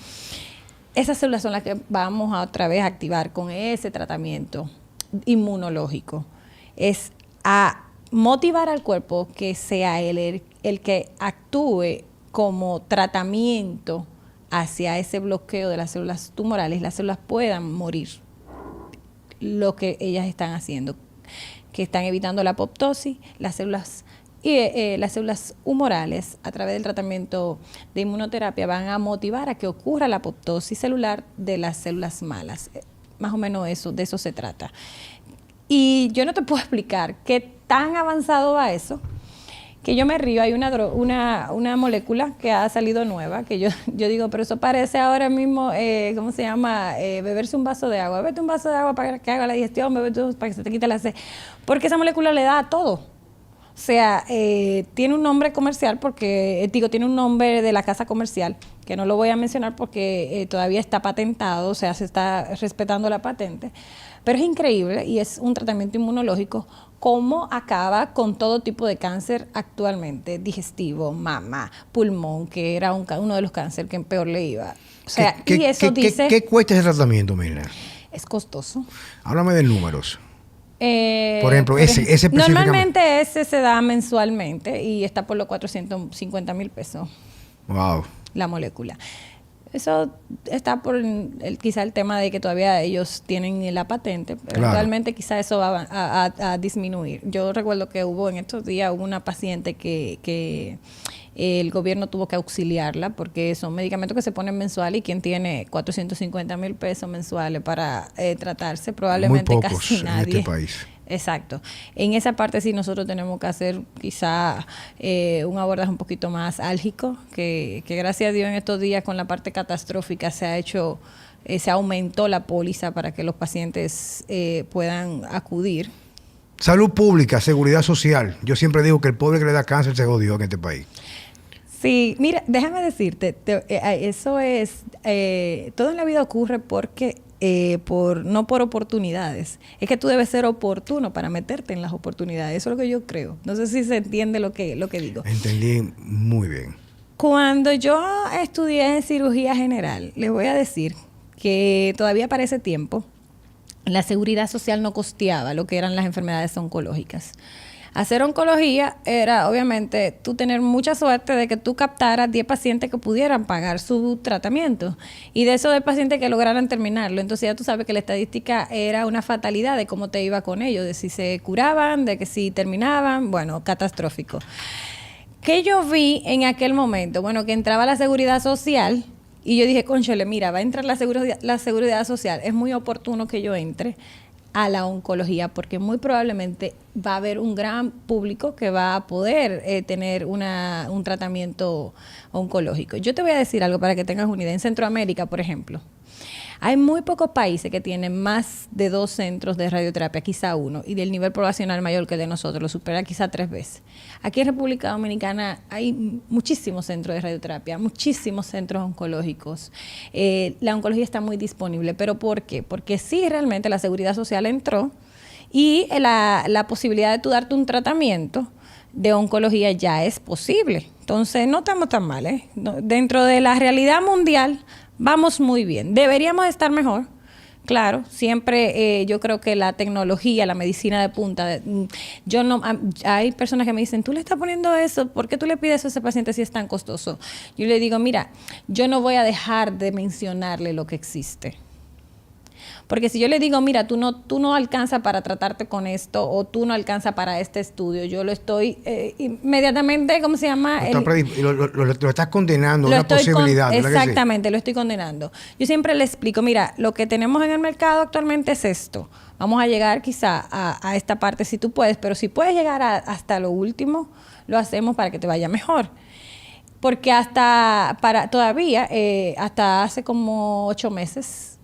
esas células son las que vamos a otra vez a activar con ese tratamiento inmunológico. Es a motivar al cuerpo que sea el que actúe como tratamiento hacia ese bloqueo de las células tumorales, las células puedan morir. Lo que ellas están haciendo, que están evitando la apoptosis, las células humorales, a través del tratamiento de inmunoterapia, van a motivar a que ocurra la apoptosis celular de las células malas. Más o menos de eso se trata. Y yo no te puedo explicar qué tan avanzado va eso, que yo me río. Hay una molécula que ha salido nueva, que yo digo, pero eso parece ahora mismo, ¿cómo se llama? Beberse un vaso de agua. Bébete un vaso de agua para que haga la digestión, bébete para que se te quite la sed. Porque esa molécula le da a todo. O sea, tiene un nombre comercial tiene un nombre de la casa comercial, que no lo voy a mencionar porque todavía está patentado, o sea, se está respetando la patente. Pero es increíble y es un tratamiento inmunológico cómo acaba con todo tipo de cáncer actualmente, digestivo, mama, pulmón, que era uno de los cánceres que peor le iba. O sea, ¿Qué cuesta ese tratamiento, Mirna? Es costoso. Háblame de números. Por ejemplo, ese normalmente ese se da mensualmente y está por los 450,000 pesos. Wow. La molécula. Eso está por quizá el tema de que todavía ellos tienen la patente, pero claro, eventualmente quizá eso va a disminuir. Yo recuerdo que en estos días hubo una paciente que el gobierno tuvo que auxiliarla porque son medicamentos que se ponen mensuales y quien tiene 450,000 pesos mensuales para tratarse, probablemente muy pocos casi nadie. En este país. Exacto. En esa parte sí nosotros tenemos que hacer quizá un abordaje un poquito más álgico, que gracias a Dios en estos días con la parte catastrófica se aumentó la póliza para que los pacientes puedan acudir. Salud pública, seguridad social. Yo siempre digo que el pobre que le da cáncer se jodió en este país. Sí, mira, déjame decirte, eso es, todo en la vida ocurre porque no por oportunidades. Es que tú debes ser oportuno para meterte en las oportunidades. Eso es lo que yo creo. No sé si se entiende lo que digo. Entendí muy bien. Cuando yo estudié cirugía general, les voy a decir que todavía para ese tiempo la seguridad social no costeaba lo que eran las enfermedades oncológicas. Hacer oncología era, obviamente, tú tener mucha suerte de que tú captaras 10 pacientes que pudieran pagar su tratamiento. Y de esos 10 pacientes que lograran terminarlo. Entonces ya tú sabes que la estadística era una fatalidad de cómo te iba con ellos, de si se curaban, de que si terminaban, bueno, catastrófico. ¿Qué yo vi en aquel momento? Bueno, que entraba la seguridad social y yo dije, cónchale, mira, va a entrar la seguridad social. Es muy oportuno que yo entre a la oncología porque muy probablemente va a haber un gran público que va a poder tener un tratamiento oncológico. Yo te voy a decir algo para que tengas una idea. En Centroamérica, por ejemplo, hay muy pocos países que tienen más de 2 centros de radioterapia, quizá 1, y del nivel poblacional mayor que el de nosotros, lo supera quizá 3 veces. Aquí en República Dominicana hay muchísimos centros de radioterapia, muchísimos centros oncológicos. La oncología está muy disponible, ¿pero por qué? Porque sí, realmente la seguridad social entró y la posibilidad de tú darte un tratamiento de oncología ya es posible. Entonces, no estamos tan mal, ¿eh? Dentro de la realidad mundial, vamos muy bien. Deberíamos estar mejor. Claro, siempre yo creo que la tecnología, la medicina de punta, hay personas que me dicen, tú le estás poniendo eso, ¿por qué tú le pides eso a ese paciente si es tan costoso? Yo le digo, mira, yo no voy a dejar de mencionarle lo que existe. Porque si yo le digo, mira, tú no alcanzas para tratarte con esto o tú no alcanzas para este estudio, yo lo estoy inmediatamente, ¿cómo se llama? Lo estás condenando a una posibilidad. Exactamente, lo estoy condenando. Yo siempre le explico, mira, lo que tenemos en el mercado actualmente es esto. Vamos a llegar quizá a esta parte si tú puedes, pero si puedes llegar hasta lo último, lo hacemos para que te vaya mejor. Porque hasta hace como 8 meses,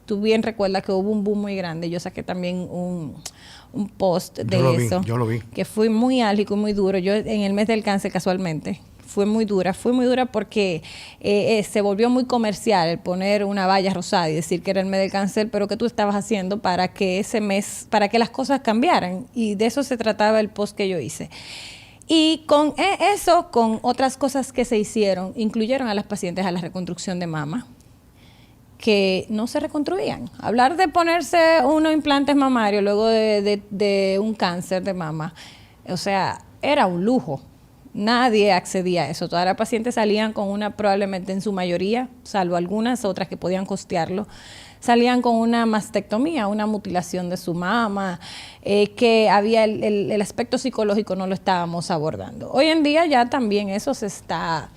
tú bien recuerdas que hubo un boom muy grande. Yo saqué también un post de eso. Yo lo vi. Que fue muy álgico y muy duro. Yo en el mes del cáncer casualmente. Fue muy dura porque se volvió muy comercial el poner una valla rosada y decir que era el mes del cáncer, pero que tú estabas haciendo para que ese mes, para que las cosas cambiaran. Y de eso se trataba el post que yo hice. Y con eso, con otras cosas que se hicieron, incluyeron a las pacientes a la reconstrucción de mama, que no se reconstruían. Hablar de ponerse unos implantes mamarios luego de un cáncer de mama, o sea, era un lujo. Nadie accedía a eso. Todas las pacientes salían con probablemente en su mayoría, salvo algunas otras que podían costearlo, salían con una mastectomía, una mutilación de su mama, que había el aspecto psicológico no lo estábamos abordando. Hoy en día ya también eso se está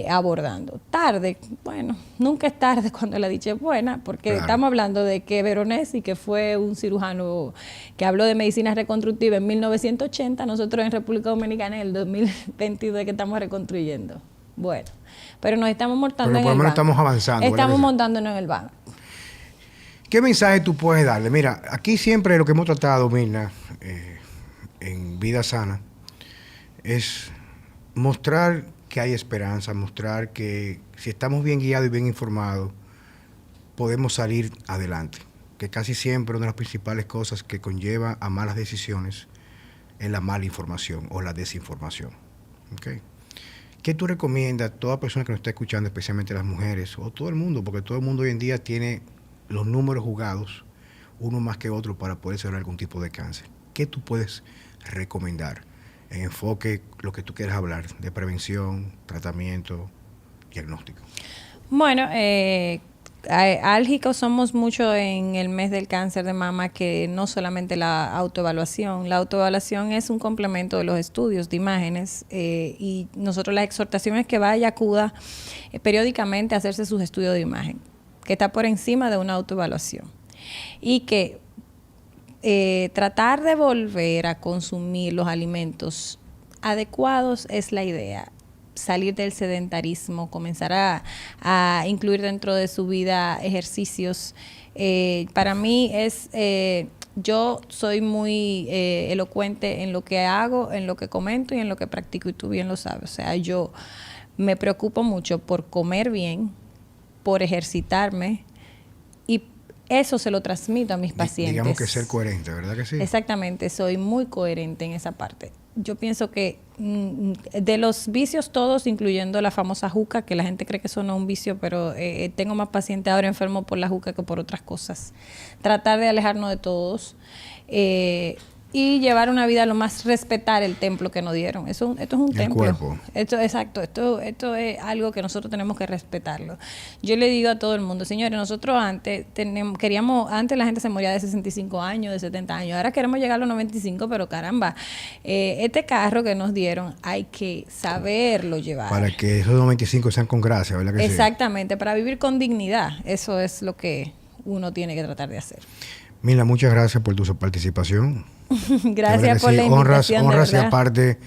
abordando. Tarde, bueno, nunca es tarde cuando la dicha es buena, porque claro, estamos hablando de que Veronesi, que fue un cirujano que habló de medicina reconstructiva en 1980, nosotros en República Dominicana en el 2022 que estamos reconstruyendo. Bueno, pero nos estamos montando en el banco. Estamos avanzando. Estamos montándonos en el banco. ¿Qué mensaje tú puedes darle? Mira, aquí siempre lo que hemos tratado, Mirna, en Vida Sana, es mostrar que hay esperanza, mostrar que si estamos bien guiados y bien informados, podemos salir adelante. Que casi siempre una de las principales cosas que conlleva a malas decisiones es la mala información o la desinformación. ¿Okay? ¿Qué tú recomiendas a toda persona que nos está escuchando, especialmente las mujeres o todo el mundo? Porque todo el mundo hoy en día tiene los números jugados, uno más que otro, para poder saber algún tipo de cáncer. ¿Qué tú puedes recomendar en enfoque, lo que tú quieras hablar, de prevención, tratamiento, diagnóstico? Bueno, álgicos somos mucho en el mes del cáncer de mama, que no solamente la autoevaluación. La autoevaluación es un complemento de los estudios de imágenes y nosotros la exhortación es que vaya, acuda periódicamente a hacerse sus estudios de imagen, que está por encima de una autoevaluación. Y que tratar de volver a consumir los alimentos adecuados es la idea. Salir del sedentarismo, comenzar a incluir dentro de su vida ejercicios. Para mí yo soy muy elocuente en lo que hago, en lo que comento y en lo que practico, y tú bien lo sabes. O sea, yo me preocupo mucho por comer bien, por ejercitarme, y eso se lo transmito a mis pacientes. Digamos que ser coherente, ¿verdad que sí? Exactamente, soy muy coherente en esa parte. yo pienso que de los vicios todos, incluyendo la famosa juca, que la gente cree que eso no es un vicio, pero tengo más pacientes ahora enfermos por la juca que por otras cosas. Tratar de alejarnos de todos. Y llevar una vida lo más, respetar el templo que nos dieron. Esto es un templo. Cuerpo. Exacto, esto es algo que nosotros tenemos que respetarlo. Yo le digo a todo el mundo, señores, nosotros antes la gente se moría de 65 años, de 70 años, ahora queremos llegar a los 95, pero caramba, este carro que nos dieron hay que saberlo llevar. Para que esos 95 sean con gracia, ¿verdad que exactamente, sí? Para vivir con dignidad, eso es lo que uno tiene que tratar de hacer. Mila, muchas gracias por tu participación. Gracias por la invitación. Honras y aparte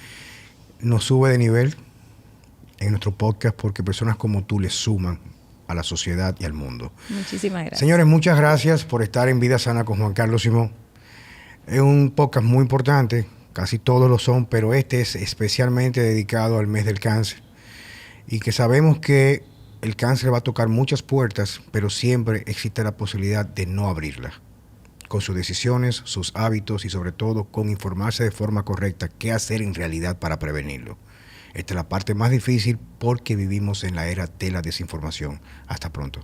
nos sube de nivel en nuestro podcast porque personas como tú le suman a la sociedad y al mundo. Muchísimas gracias. Señores, muchas gracias por estar en Vida Sana con Juan Carlos Simón. Es un podcast muy importante, casi todos lo son, pero este es especialmente dedicado al mes del cáncer. Y que sabemos que el cáncer va a tocar muchas puertas, pero siempre existe la posibilidad de no abrirla. Con sus decisiones, sus hábitos y sobre todo con informarse de forma correcta qué hacer en realidad para prevenirlo. Esta es la parte más difícil porque vivimos en la era de la desinformación. Hasta pronto.